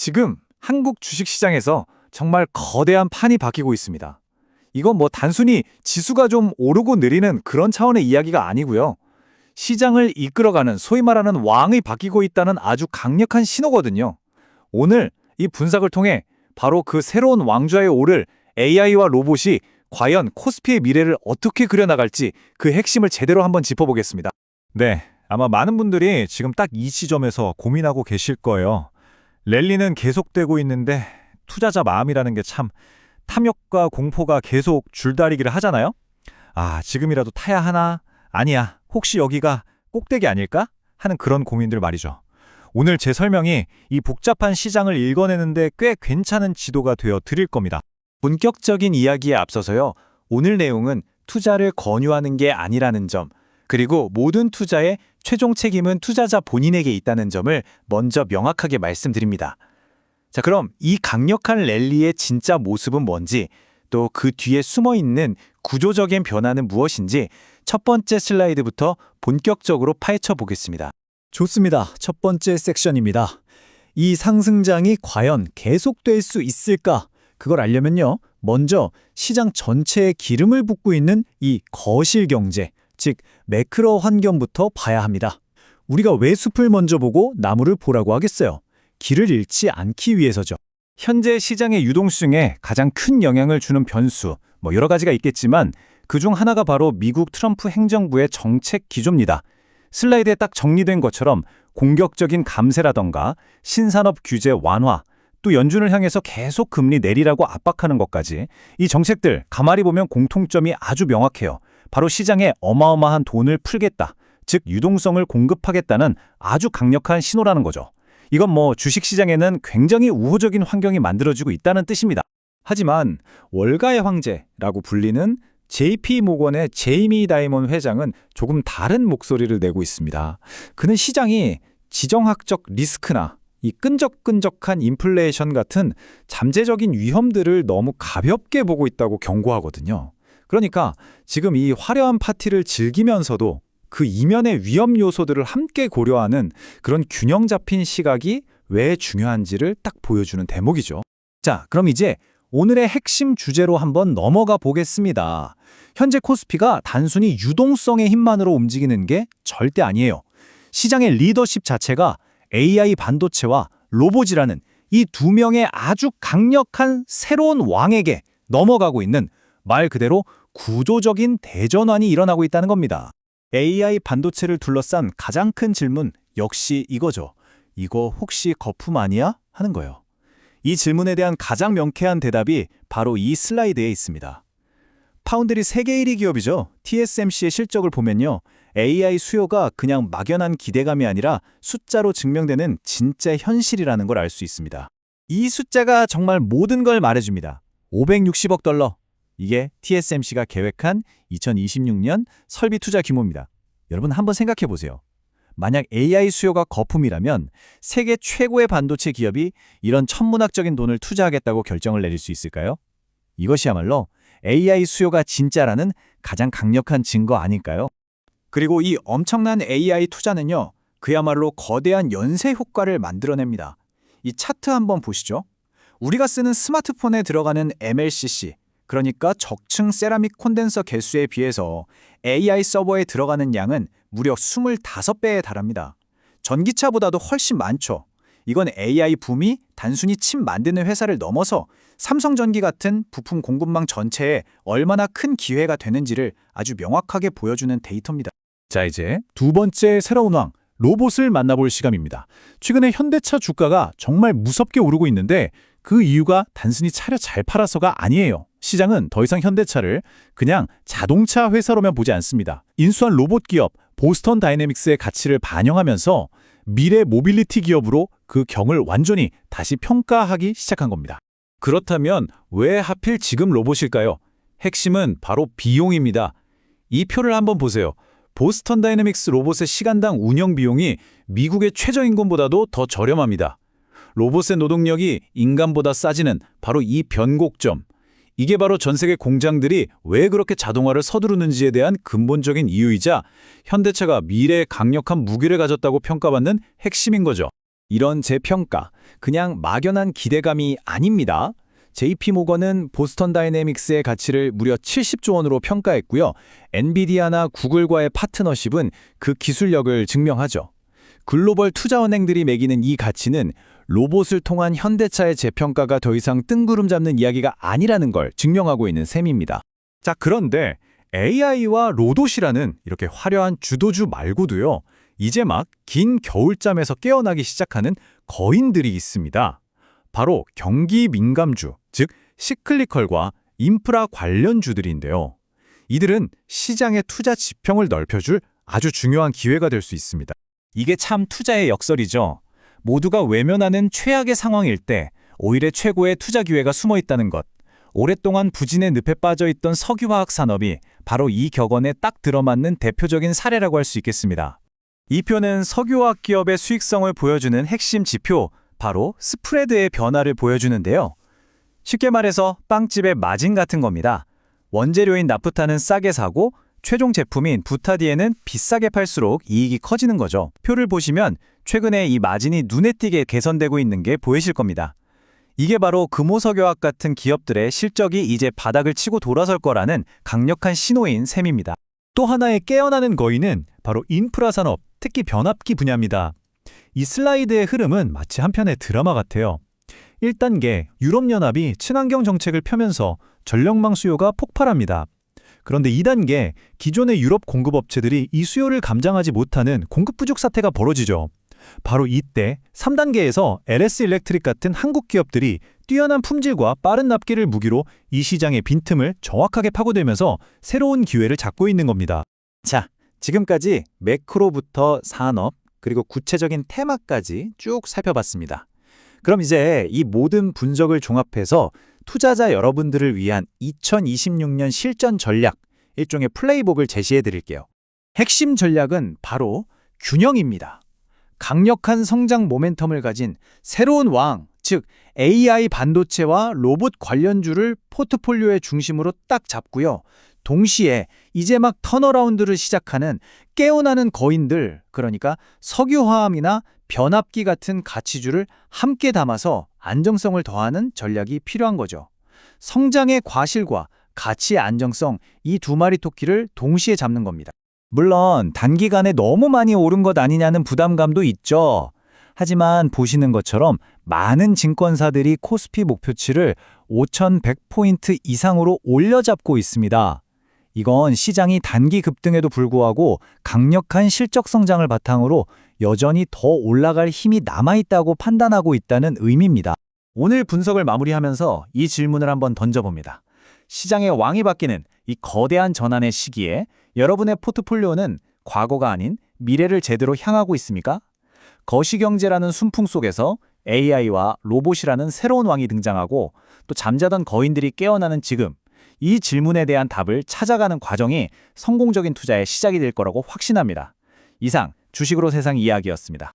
지금 한국 주식시장에서 정말 거대한 판이 바뀌고 있습니다. 이건 뭐 단순히 지수가 좀 오르고 느리는 그런 차원의 이야기가 아니고요. 시장을 이끌어가는 소위 말하는 왕이 바뀌고 있다는 아주 강력한 신호거든요. 오늘 이 분석을 통해 바로 그 새로운 왕좌에 오를 AI와 로봇이 과연 코스피의 미래를 어떻게 그려나갈지 그 핵심을 제대로 한번 짚어보겠습니다. 네, 아마 많은 분들이 지금 딱 이 시점에서 고민하고 계실 거예요. 랠리는 계속되고 있는데 투자자 마음이라는 게 참 탐욕과 공포가 계속 줄다리기를 하잖아요. 아, 지금이라도 타야 하나? 아니야, 혹시 여기가 꼭대기 아닐까? 하는 그런 고민들 말이죠. 오늘 제 설명이 이 복잡한 시장을 읽어내는데 꽤 괜찮은 지도가 되어 드릴 겁니다. 본격적인 이야기에 앞서서요. 오늘 내용은 투자를 권유하는 게 아니라는 점, 그리고 모든 투자의 최종 책임은 투자자 본인에게 있다는 점을 먼저 명확하게 말씀드립니다. 자, 그럼 이 강력한 랠리의 진짜 모습은 뭔지, 또 그 뒤에 숨어있는 구조적인 변화는 무엇인지 첫 번째 슬라이드부터 본격적으로 파헤쳐 보겠습니다. 좋습니다. 첫 번째 섹션입니다. 이 상승장이 과연 계속될 수 있을까? 그걸 알려면요. 먼저 시장 전체에 기름을 붓고 있는 이 거실 경제, 즉 매크로 환경부터 봐야 합니다. 우리가 왜 숲을 먼저 보고 나무를 보라고 하겠어요? 길을 잃지 않기 위해서죠. 현재 시장의 유동성에 가장 큰 영향을 주는 변수, 여러 가지가 있겠지만 그중 하나가 바로 미국 트럼프 행정부의 정책 기조입니다. 슬라이드에 딱 정리된 것처럼 공격적인 감세라던가 신산업 규제 완화, 또 연준을 향해서 계속 금리 내리라고 압박하는 것까지 이 정책들 가만히 보면 공통점이 아주 명확해요. 바로 시장에 어마어마한 돈을 풀겠다, 즉 유동성을 공급하겠다는 아주 강력한 신호라는 거죠. 이건 주식시장에는 굉장히 우호적인 환경이 만들어지고 있다는 뜻입니다. 하지만 월가의 황제라고 불리는 JP모건의 제이미 다이먼 회장은 조금 다른 목소리를 내고 있습니다. 그는 시장이 지정학적 리스크나 이 끈적끈적한 인플레이션 같은 잠재적인 위험들을 너무 가볍게 보고 있다고 경고하거든요. 그러니까 지금 이 화려한 파티를 즐기면서도 그 이면의 위험 요소들을 함께 고려하는 그런 균형 잡힌 시각이 왜 중요한지를 딱 보여주는 대목이죠. 자, 그럼 이제 오늘의 핵심 주제로 한번 넘어가 보겠습니다. 현재 코스피가 단순히 유동성의 힘만으로 움직이는 게 절대 아니에요. 시장의 리더십 자체가 AI 반도체와 로봇이라는 이 두 명의 아주 강력한 새로운 왕에게 넘어가고 있는 말 그대로 구조적인 대전환이 일어나고 있다는 겁니다. AI 반도체를 둘러싼 가장 큰 질문 역시 이거죠. 이거 혹시 거품 아니야? 하는 거예요. 이 질문에 대한 가장 명쾌한 대답이 바로 이 슬라이드에 있습니다. 파운드리 세계 1위 기업이죠. TSMC의 실적을 보면요. AI 수요가 그냥 막연한 기대감이 아니라 숫자로 증명되는 진짜 현실이라는 걸 알 수 있습니다. 이 숫자가 정말 모든 걸 말해줍니다. 560억 달러. 이게 TSMC가 계획한 2026년 설비 투자 규모입니다. 여러분 한번 생각해 보세요. 만약 AI 수요가 거품이라면 세계 최고의 반도체 기업이 이런 천문학적인 돈을 투자하겠다고 결정을 내릴 수 있을까요? 이것이야말로 AI 수요가 진짜라는 가장 강력한 증거 아닐까요? 그리고 이 엄청난 AI 투자는요, 그야말로 거대한 연쇄 효과를 만들어냅니다. 이 차트 한번 보시죠. 우리가 쓰는 스마트폰에 들어가는 MLCC, 그러니까 적층 세라믹 콘덴서 개수에 비해서 AI 서버에 들어가는 양은 무려 25배에 달합니다. 전기차보다도 훨씬 많죠. 이건 AI 붐이 단순히 칩 만드는 회사를 넘어서 삼성전기 같은 부품 공급망 전체에 얼마나 큰 기회가 되는지를 아주 명확하게 보여주는 데이터입니다. 자, 이제 두 번째 새로운 왕, 로봇을 만나볼 시간입니다. 최근에 현대차 주가가 정말 무섭게 오르고 있는데 그 이유가 단순히 차를 잘 팔아서가 아니에요. 시장은 더 이상 현대차를 그냥 자동차 회사로만 보지 않습니다. 인수한 로봇 기업 보스턴 다이내믹스의 가치를 반영하면서 미래 모빌리티 기업으로 그 경을 완전히 다시 평가하기 시작한 겁니다. 그렇다면 왜 하필 지금 로봇일까요? 핵심은 바로 비용입니다. 이 표를 한번 보세요. 보스턴 다이내믹스 로봇의 시간당 운영 비용이 미국의 최저임금보다도 더 저렴합니다. 로봇의 노동력이 인간보다 싸지는 바로 이 변곡점. 이게 바로 전 세계 공장들이 왜 그렇게 자동화를 서두르는지에 대한 근본적인 이유이자 현대차가 미래의 강력한 무기를 가졌다고 평가받는 핵심인 거죠. 이런 재평가, 그냥 막연한 기대감이 아닙니다. JP모건은 보스턴 다이내믹스의 가치를 무려 70조 원으로 평가했고요. 엔비디아나 구글과의 파트너십은 그 기술력을 증명하죠. 글로벌 투자은행들이 매기는 이 가치는 로봇을 통한 현대차의 재평가가 더 이상 뜬구름 잡는 이야기가 아니라는 걸 증명하고 있는 셈입니다. 자, 그런데 AI와 로봇이라는 이렇게 화려한 주도주 말고도요. 이제 막 긴 겨울잠에서 깨어나기 시작하는 거인들이 있습니다. 바로 경기 민감주, 즉 시클리컬과 인프라 관련주들인데요. 이들은 시장의 투자 지평을 넓혀줄 아주 중요한 기회가 될 수 있습니다. 이게 참 투자의 역설이죠. 모두가 외면하는 최악의 상황일 때 오히려 최고의 투자 기회가 숨어 있다는 것. 오랫동안 부진의 늪에 빠져 있던 석유화학 산업이 바로 이 격언에 딱 들어맞는 대표적인 사례라고 할 수 있겠습니다. 이 표는 석유화학 기업의 수익성을 보여주는 핵심 지표, 바로 스프레드의 변화를 보여주는데요. 쉽게 말해서 빵집의 마진 같은 겁니다. 원재료인 나프타는 싸게 사고 최종 제품인 부타디에는 비싸게 팔수록 이익이 커지는 거죠. 표를 보시면 최근에 이 마진이 눈에 띄게 개선되고 있는 게 보이실 겁니다. 이게 바로 금호석유화학 같은 기업들의 실적이 이제 바닥을 치고 돌아설 거라는 강력한 신호인 셈입니다. 또 하나의 깨어나는 거인은 바로 인프라 산업, 특히 변압기 분야입니다. 이 슬라이드의 흐름은 마치 한편의 드라마 같아요. 1단계, 유럽연합이 친환경 정책을 펴면서 전력망 수요가 폭발합니다. 그런데 2단계, 기존의 유럽 공급업체들이 이 수요를 감당하지 못하는 공급 부족 사태가 벌어지죠. 바로 이때 3단계에서 LS 일렉트릭 같은 한국 기업들이 뛰어난 품질과 빠른 납기를 무기로 이 시장의 빈틈을 정확하게 파고들면서 새로운 기회를 잡고 있는 겁니다. 자, 지금까지 매크로부터 산업, 그리고 구체적인 테마까지 쭉 살펴봤습니다. 그럼 이제 이 모든 분석을 종합해서 투자자 여러분들을 위한 2026년 실전 전략, 일종의 플레이북을 제시해 드릴게요. 핵심 전략은 바로 균형입니다. 강력한 성장 모멘텀을 가진 새로운 왕, 즉 AI 반도체와 로봇 관련주를 포트폴리오의 중심으로 딱 잡고요. 동시에 이제 막 턴어라운드를 시작하는 깨어나는 거인들, 그러니까 석유화학이나 변압기 같은 가치주를 함께 담아서 안정성을 더하는 전략이 필요한 거죠. 성장의 과실과 가치의 안정성, 이 두 마리 토끼를 동시에 잡는 겁니다. 물론 단기간에 너무 많이 오른 것 아니냐는 부담감도 있죠. 하지만 보시는 것처럼 많은 증권사들이 코스피 목표치를 5,100포인트 이상으로 올려잡고 있습니다. 이건 시장이 단기 급등에도 불구하고 강력한 실적 성장을 바탕으로 여전히 더 올라갈 힘이 남아있다고 판단하고 있다는 의미입니다. 오늘 분석을 마무리하면서 이 질문을 한번 던져봅니다. 시장의 왕이 바뀌는 이 거대한 전환의 시기에 여러분의 포트폴리오는 과거가 아닌 미래를 제대로 향하고 있습니까? 거시경제라는 순풍 속에서 AI와 로봇이라는 새로운 왕이 등장하고 또 잠자던 거인들이 깨어나는 지금, 이 질문에 대한 답을 찾아가는 과정이 성공적인 투자의 시작이 될 거라고 확신합니다. 이상 주식으로 세상 이야기였습니다.